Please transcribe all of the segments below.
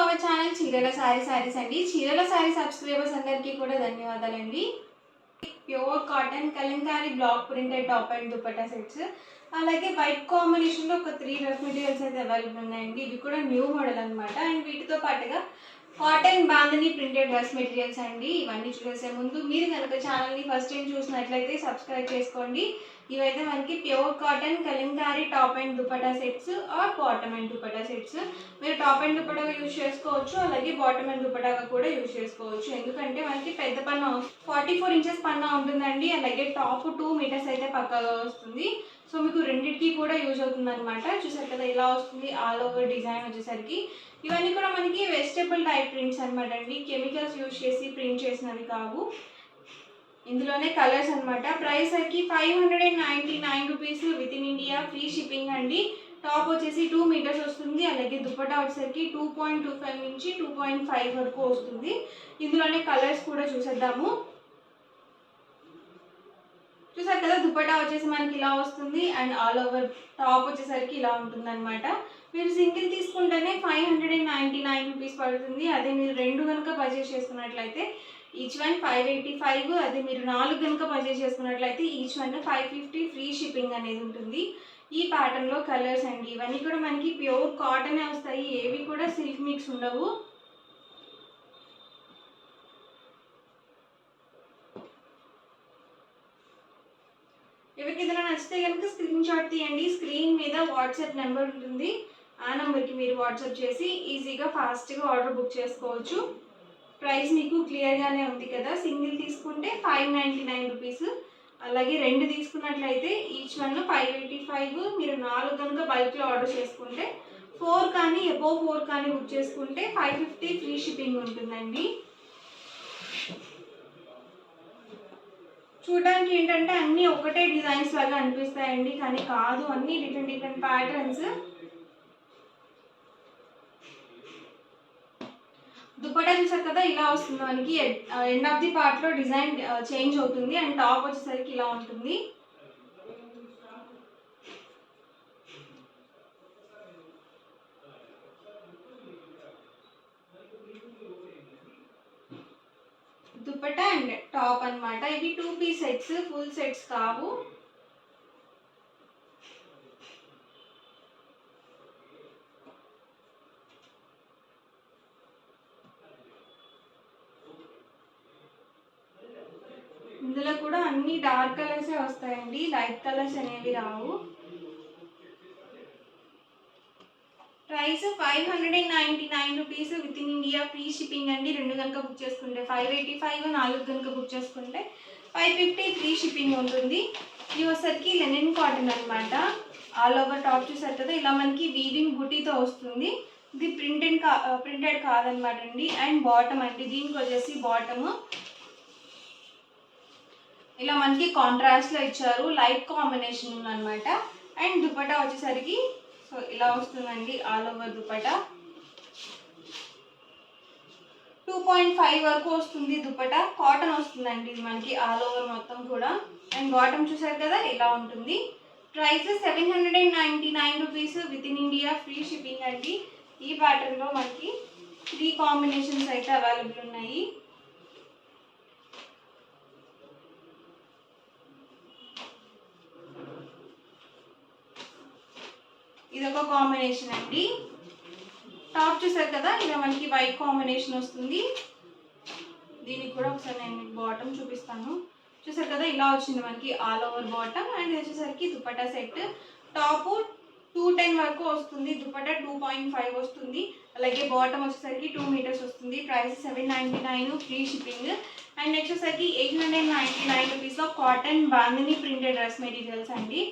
Our channel చీరల సారీస్ అండి. చీరల సారీ సబ్స్క్రైబర్స్ అందరికీ కూడా ధన్యవాదాలండి. Pure cotton Kalamkari block printed top and dupatta sets, అలాగే వైట్ కాంబినేషన్లో ఒక 3 డ్రెస్ మెటీరియల్స్ అయితే అవైలబుల్ ఉన్నాయండి. ఇవి కూడా న్యూ మోడల్ అనమాట. అండ్ వీటితో పాటుగా cotton bandhani printed dress materials అండి. ఇవన్నీ చూసే ముందు మీరు కనుక ఛానల్ని ఫస్ట్ టైం చూసినట్లయితే సబ్స్క్రైబ్ చేసుకోండి. ఇవైతే మనకి pure cotton Kalamkari top and dupatta sets or bottom and dupatta sets. మీరు టాప్ అండ్ దుపట్టాగా యూజ్ చేసుకోవచ్చు, అలాగే బాటమ్ అండ్ దుపట్టాగా కూడా యూజ్ చేసుకోవచ్చు. ఎందుకంటే మనకి పెద్ద పన్నా 44 ఇంచెస్ పన్నా ఉంటుందండి. అలాగే టాప్ 2 మీటర్స్ అయితే పక్కాగా వస్తుంది. సో మీకు రెండింటికి కూడా యూజ్ అవుతుంది అనమాట. చూసారు కదా ఇలా వస్తుంది ఆల్ ఓవర్ డిజైన్ వచ్చేసరికి. ఇవన్నీ కూడా మనకి వెజిటబుల్ టైప్ ప్రింట్స్ అనమాట అండి. కెమికల్స్ యూజ్ చేసి ప్రింట్ చేసినవి కావు. ఇందులోనే కలర్స్ అనమాట. ప్రైస్ వచ్చి 599 rupees within India, free shipping అండి. టాప్ వచ్చేసి 2 మీటర్స్ వస్తుంది. అలాగే దుపట్టా వచ్చేసరికి 2.25 నుంచి 2.5 వరకు వస్తుంది. ఇందులోనే కలర్స్ కూడా చూసేద్దాము. చూసారు కదా దుపట్టా వచ్చేసి మనకి ఇలా వస్తుంది. అండ్ ఆల్ ఓవర్ టాప్ వచ్చేసరికి ఇలా ఉంటుంది అనమాట. మీరు సింగిల్ తీసుకుంటేనే 599 రూపీస్ పడుతుంది. అదే మీరు రెండు కనుక పర్చేస్ చేసుకున్నట్లయితే ఈచ్ వన్ 585. అదే మీరు 4 కనుక పర్చేస్ చేసుకున్నట్లయితే ఈచ్ వన్ 550 ఫ్రీ షిప్పింగ్ అనేది ఉంటుంది. ఈ ప్యాటర్న్లో కలర్స్ అండి. ఇవన్నీ కూడా మనకి ప్యూర్ కాటనే వస్తాయి, ఏవి కూడా సిల్క్ మిక్స్ ఉండవు. ఎవరికి ఏదైనా నచ్చితే కనుక స్క్రీన్ షాట్ తీయండి. స్క్రీన్ మీద వాట్సాప్ నెంబర్ ఉంటుంది. ఆ నెంబర్కి మీరు వాట్సాప్ చేసి ఈజీగా ఫాస్ట్గా ఆర్డర్ బుక్ చేసుకోవచ్చు. ప్రైస్ మీకు క్లియర్గానే ఉంది కదా. సింగిల్ తీసుకుంటే 599 రూపీస్, అలాగే రెండు తీసుకున్నట్లయితే ఈచ్ వన్ 585. మీరు 4 కనుక బల్క్లో ఆర్డర్ చేసుకుంటే 4 కానీ అబోవ్ 4 కానీ బుక్ చేసుకుంటే 550 ఫ్రీ షిప్పింగ్ ఉంటుందండి. చూడడానికి ఏంటంటే అన్నీ ఒకటే డిజైన్స్ లాగా అనిపిస్తాయండి, కానీ కాదు, అన్నీ డిఫరెంట్ ప్యాటర్న్స్. దుపట్టా చూసారు కదా ఇలా వస్తుంది మనకి. ఎండ్ ఆఫ్ ది పార్ట్లో డిజైన్ చేంజ్ అవుతుంది. అండ్ టాప్ వచ్చేసరికి ఇలా ఉంటుంది. దుపట్టా అండ్ టాప్ అనమాట. ఇవి 2 పీస్ సెట్స్, ఫుల్ సెట్స్ కావు. ఇందులో కూడా అన్ని డార్క్ కలర్సే వస్తాయండి, లైట్ కలర్స్ అనేవి రావు. Price 599 rupees within India, free shipping అండి. రెండు కనుక బుక్ చేసుకుంటే 585, 4 కనుక బుక్ చేసుకుంటే 550 ఫ్రీ షిప్పింగ్ ఉంటుంది. ఇవి వచ్చరికి లెనిన్ కాటన్ అనమాట. ఆల్ ఓవర్ టాప్ చూసారు కదా ఇలా మనకి వీవింగ్ బుటీతో వస్తుంది. ఇది ప్రింటెడ్ కాదనమాట అండి. అండ్ బాటమ్ అండి, దీనికి వచ్చేసి బాటమ్ ఇలా మనకి కాంట్రాస్ట్లో ఇచ్చారు, లైట్ కాంబినేషన్ ఉందన్నమాట. అండ్ దుపట్టా వచ్చేసరికి సో ఇలా వస్తుందండి. ఆల్ ఓవర్ దుపట్టా 2.5 వరకు వస్తుంది. దుపట్టా కాటన్ వస్తుందండి ఇది మనకి ఆల్ ఓవర్ మొత్తం కూడా. అండ్ బాటమ్ చూసారు కదా ఇలా ఉంటుంది. Price 799 rupees within India, free shipping అండి. ఈ ప్యాటర్న్లో మనకి 3 కాంబినేషన్స్ అయితే అవైలబుల్ ఉన్నాయి. ఇదొక కాంబినేషన్ అండి. టాప్ చూసారు కదా ఇలా మనకి వైట్ కాంబినేషన్ వస్తుంది. దీనికి కూడా ఒకసారి నేను మీకు బాటమ్ చూపిస్తాను. చూసారు కదా ఇలా వచ్చింది మనకి ఆల్ ఓవర్ బాటమ్. అండ్ వచ్చేసరికి దుపట్టా సెట్. టాప్ 210 వరకు వస్తుంది, దుపట్టా 2.5 వస్తుంది. అలాగే బాటమ్ వచ్చేసరికి 2 మీటర్స్ వస్తుంది. Price 799 free shipping. And next వచ్చేసరికి 899 రూపీస్లో cotton bandhani printed dress materials అండి.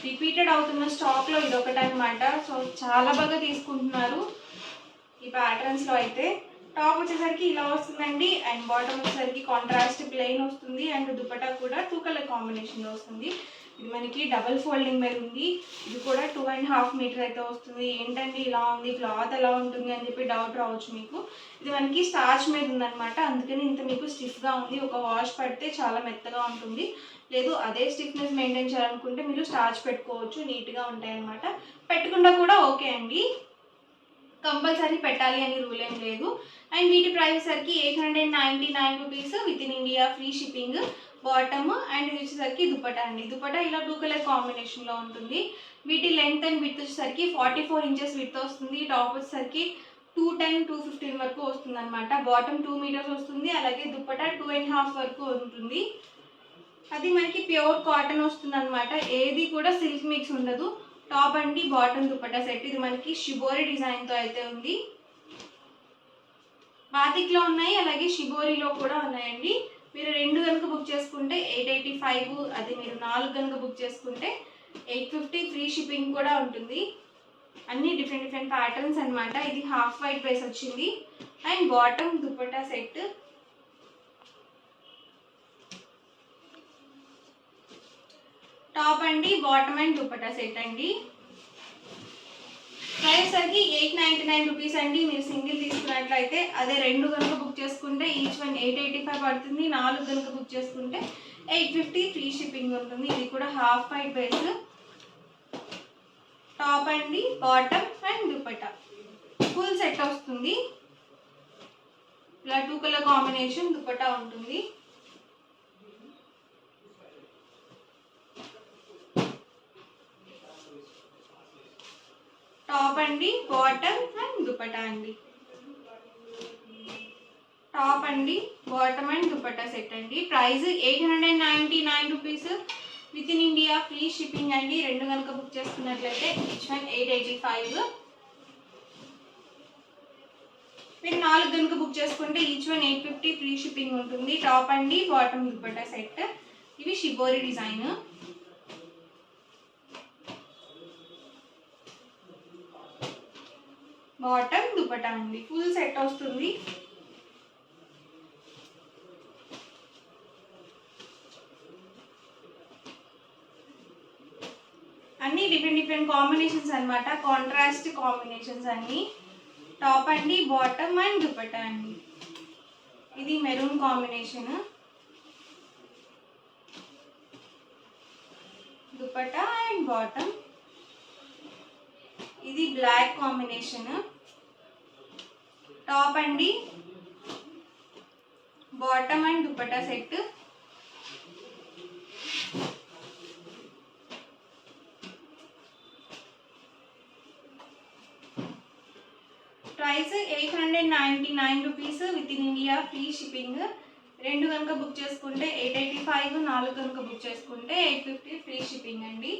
రిపీటెడ్ అవుతున్న స్టాక్లో ఇది ఒకటి అనమాట. సో చాలా బాగా తీసుకుంటున్నారు ఈ ప్యాటర్న్స్లో అయితే. టాప్ వచ్చేసరికి ఇలా వస్తుందండి. అండ్ బాటమ్ వచ్చేసరికి కాంట్రాస్ట్ ప్లెయిన్ వస్తుంది. అండ్ దుపట్టా కూడా 2 కలర్ కాంబినేషన్లో వస్తుంది. ఇది మనకి డబల్ ఫోల్డింగ్ మీద ఉంది. ఇది కూడా 2.5 మీటర్ అయితే వస్తుంది. ఏంటండి ఇలా ఉంది, క్లాత్ ఎలా ఉంటుంది అని చెప్పి డౌట్ రావచ్చు మీకు. ఇది మనకి స్టార్చ్ మీద ఉందన్నమాట, అందుకని ఇంత మీకు స్టిఫ్గా ఉంది. ఒక వాష్ పడితే చాలా మెత్తగా ఉంటుంది. లేదు అదే స్టిఫ్నెస్ మెయింటైన్ చేయాలనుకుంటే మీరు స్టార్చ్ పెట్టుకోవచ్చు, నీట్గా ఉంటాయి అన్నమాట. పెట్టుకున్నా కూడా ఓకే అండి. కంపల్సరీ పెట్టాలి అని రూల్ ఏం లేదు. అండ్ వీటి ప్రైస్ సరికి 899 rupees within India, free shipping. Bottom and ఇది వచ్చేసరికి దుపట్టా అండి. దుపట్టా ఇలా 2 కలర్ కాంబినేషన్లో ఉంటుంది. వీటి లెంత్ అండ్ విడ్త్ వచ్చేసరికి 44 ఇంచెస్ విడ్త్ వస్తుంది. టాప్ వచ్చేసరికి 210, 215 వరకు వస్తుంది అనమాట. బాటమ్ 2 మీటర్స్ వస్తుంది. అలాగే దుపట్టా 2.5 వరకు ఉంటుంది. అది మనకి ప్యూర్ కాటన్ వస్తుంది అనమాట. ఏది కూడా సిల్క్ మిక్స్ ఉండదు. టాప్ అండి బాటమ్ దుపట్టా సెట్. ఇది మనకి షిబోరి డిజైన్తో అయితే ఉంది. బాతిక్లో ఉన్నాయి, అలాగే షిబోరిలో కూడా ఉన్నాయండి. మీరు 2 కనుక బుక్ చేసుకుంటే 885, అది మీరు 4 కనుక బుక్ చేసుకుంటే 850, ఫ్రీ షిప్పింగ్ కూడా ఉంటుంది. అన్ని డిఫరెంట్ ప్యాటర్న్స్ అనమాట. ఇది హాఫ్ వైట్ ప్రైస్ వచ్చింది. And bottom dupatta set. Top అండి బాటమ్ అండ్ దుపట్టా సెట్ అండి. ప్రైస్ అది 899 రూపీస్ అండి. మీరు సింగిల్ తీసుకున్నట్లయితే, అదే 2 కనుక బుక్ చేసుకుంటే ఈచ్ వన్ 885 పడుతుంది. 4 కనుక బుక్ చేసుకుంటే 850, ఫ్రీ షిప్పింగ్ ఉంటుంది. ఇది కూడా హాఫ్ వైట్ ప్రైస్. టాప్ అండి bottom and dupatta full set వస్తుంది. ఇలా 2 కలర్ కాంబినేషన్ దుపట్టా ఉంటుంది. టాప్ అండి బాటమ్ అండ్ దుపట్టా అండి. టాప్ అండి బాటమ్ అండ్ దుపట్టా సెట్ అండి. Price 899 rupees within India, free shipping అండి. 2 కనుక బుక్ చేసుకున్నట్లయితే ఈచ్ వన్ 885. మీరు 4 కనుక బుక్ చేసుకుంటే ఈచ్ వన్ 850, ఫ్రీ షిప్పింగ్ ఉంటుంది. టాప్ అండి బాటమ్ దుపట్టా సెట్. ఇవి షిబోరి డిజైన్. బాటమ్ దుపట్టా అండి ఫుల్ సెట్ వస్తుంది. అన్ని డిఫరెంట్ కాంబినేషన్స్ అనమాట. కాంట్రాస్ట్ కాంబినేషన్స్ అన్ని. టాప్ అండి బాటమ్ అండ్ దుపట్టా అండి. ఇది maroon combination dupatta and bottom. ఇది బ్లాక్ కాంబినేషన్. టాప్ అండి bottom and dupatta set. Price 899 rupees within India, free shipping. 2 కనుక బుక్ చేసుకుంటే 885, 4 కనుక బుక్ చేసుకుంటే 850, ఫ్రీ షిప్పింగ్ అండి.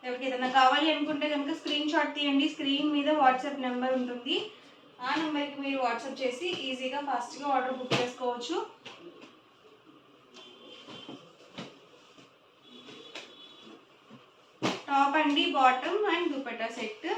ఎవరికి ఏదైనా కావాలి అనుకుంటే కనుక స్క్రీన్ షాట్ తీయండి. స్క్రీన్ మీద వాట్సాప్ నెంబర్ ఉంటుంది. ఆ నెంబర్కి మీరు వాట్సాప్ చేసి ఈజీగా ఫాస్ట్గా ఆర్డర్ బుక్ చేసుకోవచ్చు. టాప్ అండి బాటమ్ అండ్ దుపట్టా సెట్.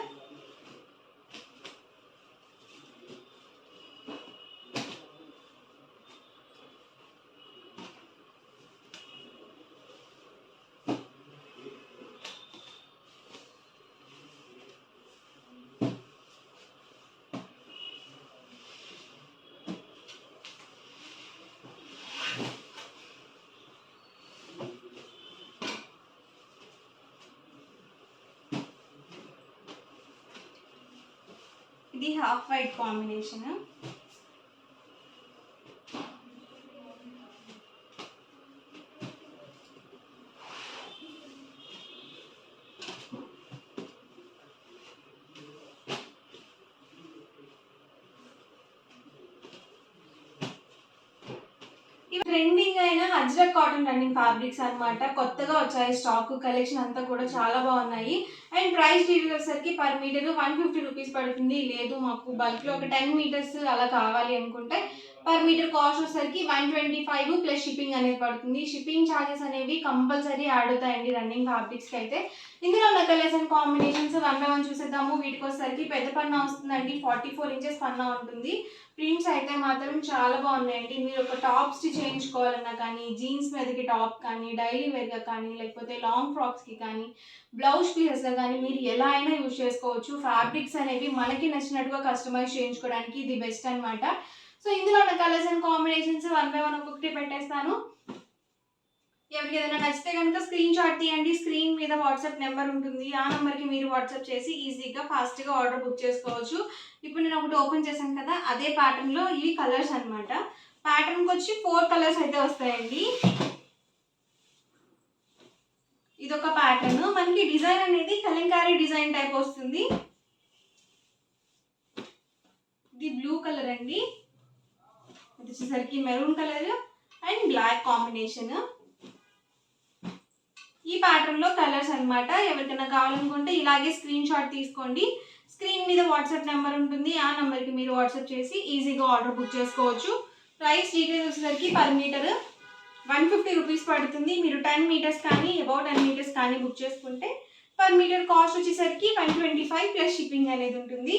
ఇది హాఫ్ వైట్ కాంబినేషన్. ట్రెండింగ్ అయిన అజ్రక్ కాటన్ రన్నింగ్ ఫ్యాబ్రిక్స్ అనమాట. కొత్తగా వచ్చాయి స్టాక్. కలెక్షన్ అంతా కూడా చాలా బాగున్నాయి. అండ్ ప్రైస్ డీటెయిల్స్ వచ్చేసరికి పర్ మీటర్ 150 రూపీస్ పడుతుంది. లేదు మాకు బల్క్లో ఒక 10 మీటర్స్ అలా కావాలి అనుకుంటే పర్ మీటర్ కాస్ట్ వచ్చేసరికి 125 ప్లస్ షిప్పింగ్ అనేది పడుతుంది. షిప్పింగ్ ఛార్జెస్ అనేవి కంపల్సరీ యాడ్ అవుతాయండి రన్నింగ్ ఫ్యాబ్రిక్స్కి అయితే. ఇందులో ఉన్న కలర్స్ అండ్ కాంబినేషన్స్ 1 by 1 చూసేద్దాము. వీటికి వచ్చేసరికి పెద్ద పన్నా వస్తుందండి. 44 ఇంచెస్ పన్నా ఉంటుంది. ప్రింట్స్ అయితే మాత్రం చాలా బాగున్నాయండి. మీరు ఒక టాప్ స్టిచ్ చేయించుకోవాలన్నా కానీ, జీన్స్ మీదకి టాప్ కానీ, డైలీ వేర్గా కానీ, లేకపోతే లాంగ్ ఫ్రాక్స్కి కానీ, బ్లౌజ్ పీసెస్గా కానీ మీరు ఎలా అయినా యూజ్ చేసుకోవచ్చు. ఫ్యాబ్రిక్స్ అనేవి మనకి నచ్చినట్టుగా కస్టమైజ్ చేయించుకోవడానికి ఇది బెస్ట్ అనమాట. సో ఇందులో ఉన్న కలర్స్ అండ్ కాంబినేషన్స్ 1 by 1 ఒక్కొక్కటి పెట్టేస్తాను. ఎవరికి ఏదైనా నచ్చితే కనుక స్క్రీన్ షాట్ తీయండి. స్క్రీన్ మీద వాట్సాప్ నెంబర్ ఉంటుంది. ఆ నెంబర్కి మీరు వాట్సాప్ చేసి ఈజీగా ఫాస్ట్గా ఆర్డర్ బుక్ చేసుకోవచ్చు. ఇప్పుడు నేను ఒకటి ఓపెన్ చేశాను కదా, అదే ప్యాటర్న్లో ఇవి కలర్స్ అనమాట. ప్యాటర్న్కి వచ్చి 4 కలర్స్ అయితే వస్తాయండి. ఇదొక ప్యాటర్న్. మనకి డిజైన్ అనేది కలంకారీ డిజైన్ టైప్ వస్తుంది. ఇది బ్లూ కలర్ అండి. ఇది వచ్చేసరికి maroon colour and black combination. ఈ ప్యాటర్న్లో కలర్స్ అనమాట. ఎవరికైనా కావాలనుకుంటే ఇలాగే స్క్రీన్ షాట్ తీసుకోండి. స్క్రీన్ మీద వాట్సాప్ నెంబర్ ఉంటుంది. ఆ నెంబర్కి మీరు వాట్సాప్ చేసి ఈజీగా ఆర్డర్ బుక్ చేసుకోవచ్చు. ప్రైస్ డీటెయిల్స్ వచ్చేసరికి పర్ మీటర్ 150 రూపీస్ పడుతుంది. మీరు 10 మీటర్స్ కానీ అబౌట్ 10 మీటర్స్ కానీ బుక్ చేసుకుంటే పర్ మీటర్ కాస్ట్ వచ్చేసరికి 125 ప్లస్ షిప్పింగ్ అనేది ఉంటుంది.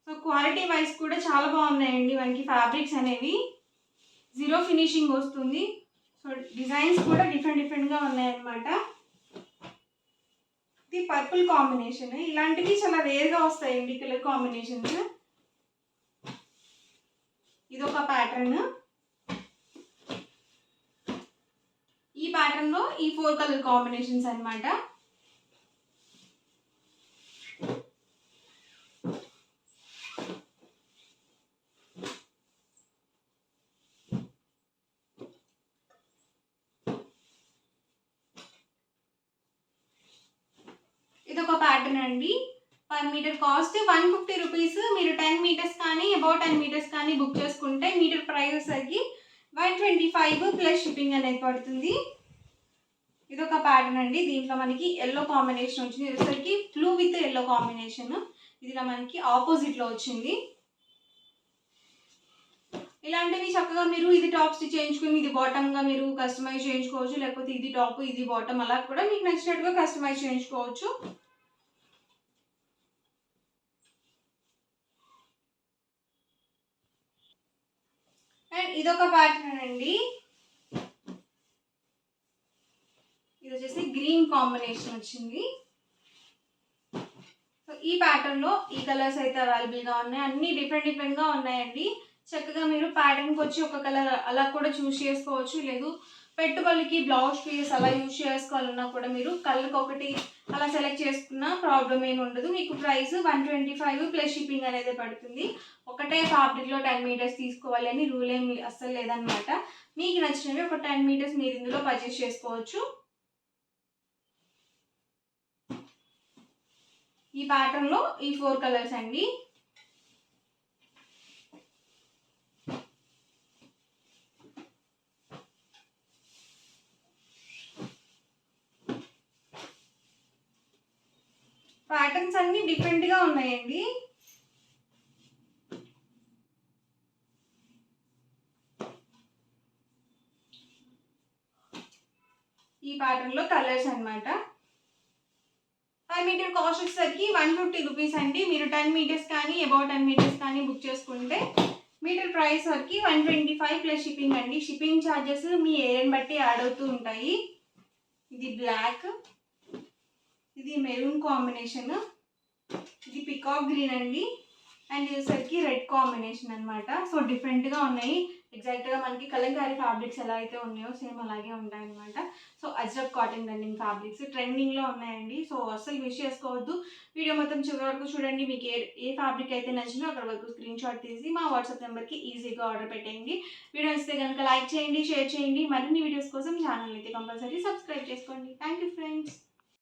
సో క్వాలిటీ వైజ్ కూడా చాలా బాగున్నాయండి. మనకి ఫ్యాబ్రిక్స్ అనేవి జీరో ఫినిషింగ్ వస్తుంది. సో డిజైన్స్ కూడా డిఫరెంట్గా ఉన్నాయన్నమాట. ఇది పర్పుల్ కాంబినేషన్. ఇలాంటివి చాలా రేర్గా వస్తాయండి కలర్ కాంబినేషన్స్. ఇదొక ప్యాటర్న్. ఈ ప్యాటర్న్లో ఈ 4 కలర్ కాంబినేషన్స్ అనమాట. ఇదొక ప్యాటర్న్ అండి. Per metre cost 150 rupees. మీరు 10 మీటర్స్ కానీ అబౌట్ 10 మీటర్స్ కానీ బుక్ చేసుకుంటే మీటర్ ప్రైస్ వచ్చేసరికి 125 ప్లస్ షిప్పింగ్ అనేది పడుతుంది. ఇదొక ప్యాటర్న్ అండి. దీంట్లో మనకి ఎల్లో కాంబినేషన్ వచ్చింది. ఇది వచ్చేసరికి బ్లూ విత్ ఎల్లో కాంబినేషన్. ఇదిలా మనకి ఆపోజిట్లో వచ్చింది. ఇలాంటివి చక్కగా మీరు ఇది టాప్ స్టిచ్ చేయించుకుని ఇది బాటమ్గా మీరు కస్టమైజ్ చేయించుకోవచ్చు. లేకపోతే ఇది టాప్ ఇది బాటమ్ అలా కూడా మీకు నచ్చినట్టుగా కస్టమైజ్ చేయించుకోవచ్చు. అండ్ ఇదొక ప్యాటర్న్ అండి. ఇది వచ్చేసి గ్రీన్ కాంబినేషన్ వచ్చింది. సో ఈ ప్యాటర్న్లో ఈ కలర్స్ అయితే అవైలబుల్గా ఉన్నాయి. అన్నీ డిఫరెంట్గా ఉన్నాయండి. చక్కగా మీరు ప్యాటర్న్కి వచ్చి ఒక కలర్ అలా కూడా చూస్ చేసుకోవచ్చు. లేదు పెట్టుబడికి బ్లౌజ్ పీస్ అలా యూజ్ చేసుకోవాలన్నా కూడా మీరు కలర్కి ఒకటి అలా సెలెక్ట్ చేసుకున్న ప్రాబ్లం ఏమి ఉండదు. మీకు ప్రైస్ 125 ప్లస్ షిప్పింగ్ అనేది పడుతుంది. ఒకటే ఫ్యాబ్రిక్లో 10 మీటర్స్ తీసుకోవాలి అని రూల్ ఏమి అస్సలు లేదనమాట. మీకు నచ్చినవి ఒక 10 మీటర్స్ మీరు ఇందులో పర్చేస్ చేసుకోవచ్చు. ఈ ప్యాటర్న్లో ఈ 4 కలర్స్ అండి. ప్యాటర్న్స్ అన్ని డిఫరెంట్గా ఉన్నాయండి. ఈ ప్యాటర్న్లో కలర్స్ అనమాట. 5 మీటర్ కాస్ట్ వచ్చేసరికి 150 రూపీస్ అండి. మీరు 10 మీటర్స్ కానీ అబౌట్ 10 మీటర్స్ కానీ బుక్ చేసుకుంటే మీటర్ ప్రైస్ వరకు 125 ప్లస్ షిప్పింగ్ అండి. షిప్పింగ్ ఛార్జెస్ మీ ఏరియాని బట్టి యాడ్ అవుతూ ఉంటాయి. ఇది బ్లాక్, ఇది మెరూన్ కాంబినేషన్, ఇది పికాక్ గ్రీన్ అండి. అండ్ ఇది వచ్చేసరికి రెడ్ కాంబినేషన్ అనమాట. సో డిఫరెంట్గా ఉన్నాయి. ఎగ్జాక్ట్గా మనకి కలంకారీ ఫ్యాబ్రిక్స్ ఎలా అయితే ఉన్నాయో సేమ్ అలాగే ఉంటాయి అనమాట. So Ajrak cotton running fabrics ట్రెండింగ్లో ఉన్నాయండి. సో అస్సలు మిస్ చేసుకోవద్దు. వీడియో మొత్తం చివరి వరకు చూడండి. మీకు ఏ ఫ్యాబ్రిక్ అయితే నచ్చిందో అక్కడ వరకు స్క్రీన్ షాట్ తీసి మా వాట్సాప్ నెంబర్కి ఈజీగా ఆర్డర్ పెట్టేయండి. వీడియో నచ్చితే కనుక లైక్ చేయండి, షేర్ చేయండి. మరిన్ని వీడియోస్ కోసం ఛానల్ అయితే కంపల్సరీ సబ్స్క్రైబ్ చేసుకోండి. Thank you.